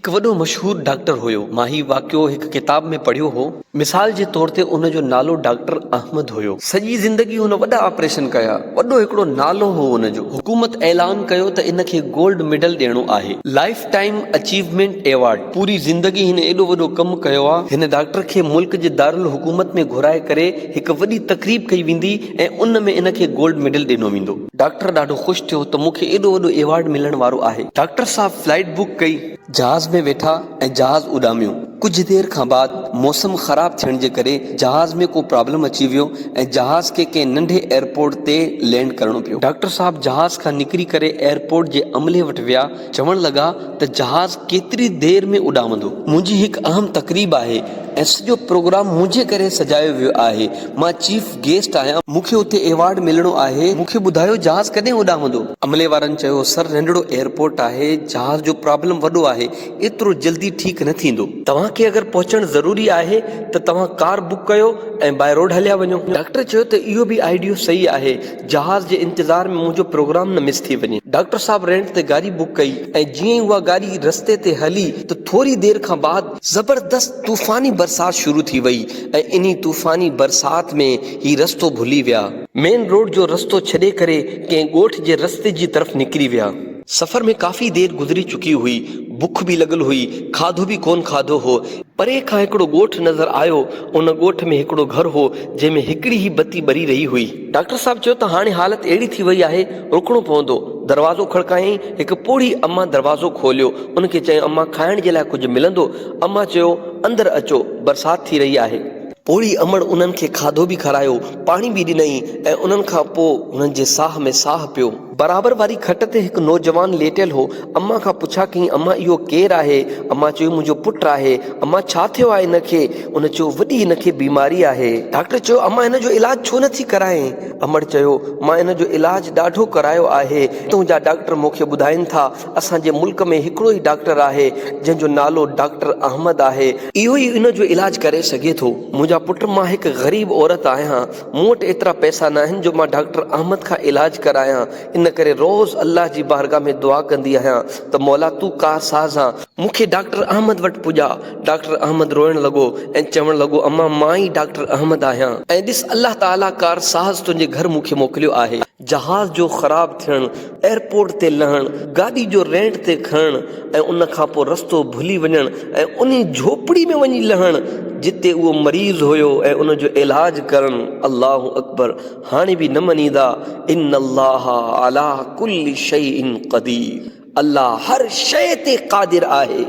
एक वॾो मशहूर डॉक्टर हुयो। मां ही वाक़ियो हिकु किताब में पढ़ियो हो। मिसाल जे तौर ते उन जो नालो डॉक्टर अहमद हुयो। सॼी ज़िंदगी हुन वॾा ऑपरेशन कया, वॾो हिकिड़ो नालो हो उन जो। हुकूमत ऐलान कयो त इन खे गोल्ड मेडल ॾियणो आहे, लाइफ टाइम अचीवमेंट एवॉर्ड। पूरी ज़िंदगी हिन एॾो वॾो कमु कयो आहे। हिन डॉक्टर खे मुल्क जे दारुल हुकूमत में घुराए करे हिकु वॾी तकरीब कई वेंदी ऐं उन में इन खे गोल्ड मेडल ॾिनो वेंदो। डॉक्टर ॾाढो ख़ुशि थियो त मूंखे एॾो वॾो एवॉर्ड मिलण वारो आहे। डॉक्टर साहब फ्लाइट बुक कई, जहाज़ में वेठा ऐं जहाज़ उॾामियो। कुझु देर खां बाद मौसम ख़राब थियण जे करे जहाज़ में को प्रॉब्लम अची वियो ऐं जहाज़ खे कंहिं नंढे एयरपोर्ट ते लैंड करणो पियो। डॉक्टर साहब जहाज़ खां निकिरी करे एयरपोर्ट जे अमले वटि विया। चवण लॻा त जहाज़ केतिरी देर में उॾामंदो। मुंहिंजी हिकु अहम तकरीब आहे ऐं सॼो प्रोग्राम मुंहिंजे करे सजायो वियो आहे। मां चीफ गेस्ट आहियां, मूंखे उते एवॉर्ड मिलणो आहे। मूंखे ॿुधायो जहाज़ कॾहिं उॾामंदो? अमले वारनि चयो, सर नंढड़ो एयरपोर्ट आहे, जहाज़ जो प्रॉब्लम वॾो आहे, एतिरो जल्दी ठीकु न थींदो। तव्हांखे अगरि पहुचणु ज़रूरी आहे त तव्हां कार बुक कयो ऐं बाय रोड हलिया वञो। डॉक्टर चयो त इहो बि आइडियो सही आहे, जहाज़ जे इंतज़ार में मुंहिंजो प्रोग्राम न मिस थी वञे। डॉक्टर साहब रेंट ते गाॾी बुक कई ऐं जीअं ई उहा गाॾी रस्ते ते हली त थोरी देर खां बाद ज़बरदस्त तूफ़ानी बरसात शुरू थी वई ऐं इन्ही तूफ़ानी बरसात में ही रस्तो भुली विया। मेन रोड जो रस्तो छॾे करे कंहिं ॻोठ जे रस्ते जी तरफ़ निकिरी विया। सफ़र में काफ़ी देर गुज़री चुकी हुई, बुख बि लॻल हुई, खाधो बि कोन खाधो हो। परे खां हिकिड़ो ॻोठ नज़र आयो। उन ॻोठ में हिकिड़ो घर हो जंहिंमें हिकिड़ी ई बत्ती ॿरी रही हुई। डॉक्टर साहब चयो त हाणे हालत अहिड़ी थी वई आहे, रुकणो पवंदो। दरवाज़ो खड़कायईं, हिकु पोड़ी अम्मा दरवाज़ो खोलियो। उनखे चयो, अम्मा खाइण जे लाइ कुझु मिलंदो? अम्मा चयो, अंदरि अचो, बरसाति थी रही आहे। पोड़ी अमड़ उन्हनि खे खाधो बि खारायो, पाणी बि ॾिनई ऐं उन्हनि खां पोइ उन्हनि जे साह में साह पियो। बराबरि वारी खट ते हिकु नौजवान लेटियल हो। अम्मा खां पुछा कई, अम्मा इहो केरु आहे? अम्मा चयो, मुंहिंजो पुटु आहे। अम्मा छा थियो आहे हिनखे? उन चयो, वॾी हिनखे बीमारी आहे। डॉक्टर चयो, अम्मा हिन जो इलाज छो नथी कराएं? अमड़ चयो, मां हिन जो इलाज ॾाढो करायो आहे। तुंहिंजा डॉक्टर मूंखे ॿुधाइनि था असांजे मुल्क में हिकिड़ो ई डॉक्टर आहे जंहिंजो नालो डॉक्टर अहमद आहे, इहो ई इन जो इलाज करे सघे थो। मुंहिंजा पुट, मां हिकु ग़रीब औरत आहियां, मूं वटि एतिरा पैसा न आहिनि जो मां डॉक्टर अहमद खां इलाज करायां। इन करे रोज़ अल्लाह जी बारगाह में दुआ कंदी आहियां त मौला तूं कार साज़ आ, मूंखे डॉक्टर अहमद वटि पुॼा। डॉक्टर अहमद रोइण लॻो ऐं चवण लॻो, अम्मा मां ई डॉक्टर अहमद आहियां ऐं ॾिस अल्लाह ताला कार साज़ तुंहिंजे घर मूंखे मोकिलियो आहे। जहाज़ जो ख़राब थियणु, एयरपोर्ट ते लहणु, गाॾी जो रेंट ते खणणु ऐं उन खां पोइ रस्तो भुली वञणु ऐं उन झोपड़ी में वञी लहणु जिते उहो मरीज़ हुयो ऐं उन जो इलाज करणु। अल्लाहु अकबर। हाणे बि न मञीदा। इन अल्लाह अला कुल्लि शैइन क़दीर। अल्लाह हर शइ ते क़ादिर आहे।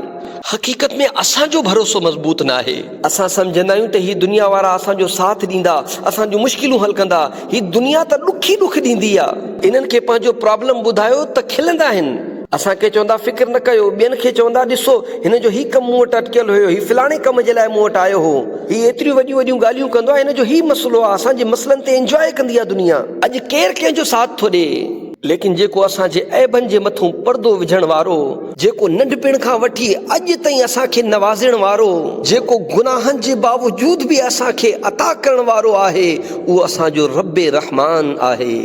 हक़ीक़त में असांजो भरोसो मज़बूत न आहे। असां सम्झंदा आहियूं त ही दुनिया वारा असांजो साथ ॾींदा, असांजूं मुश्किलूं हल कंदा। ही दुनिया त ॾुखी ॾुख ॾींदी आहे। इन्हनि खे पंहिंजो प्रॉब्लम ॿुधायो त खिलंदा आहिनि। असांखे चवंदा फ़िक्र न कयो, ॿियनि खे चवंदा ॾिसो हिन जो ही कमु मूं वटि अटकियल हुयो, ही फलाणे कम जे लाइ मूं वटि आयो हो, ही एतिरियूं वॾियूं वॾियूं ॻाल्हियूं कंदो आहे, हिन जो ही मसइलो आहे। असांजे मसइलनि ते इंजॉय कंदी आहे दुनिया। अॼु केरु कंहिंजो साथ थो ॾे? लेकिन जेको असांजे ऐबनि जे मथां पर्दो विझण वारो, जेको नंढपिण खां वठी अॼु ताईं असांखे नवाज़ण वारो, जेको गुनाहनि जे बावजूद बि असांखे अता करण वारो आहे, उहो असांजो रब्बे रहमान आहे।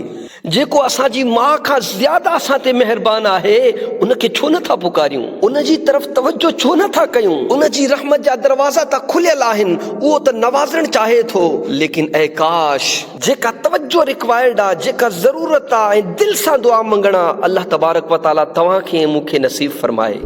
जेको असांजी माउ खां ज़्यादा असां ते महिरबान आहे, उनखे छो नथा पुकारियूं? उन जी तरफ़ तवजो छो नथा कयूं? उन जी रहमत जा दरवाज़ा त खुलियल आहिनि, उहो त नवाज़ण चाहे थो। लेकिन ऐ काश जेका तवजो रिक्वायर्ड आहे, जेका ज़रूरत आहे ऐं दिलि सां दुआ मंगणा, अल्लाह तबारक व तआला तव्हांखे मूंखे नसीब फरमाए।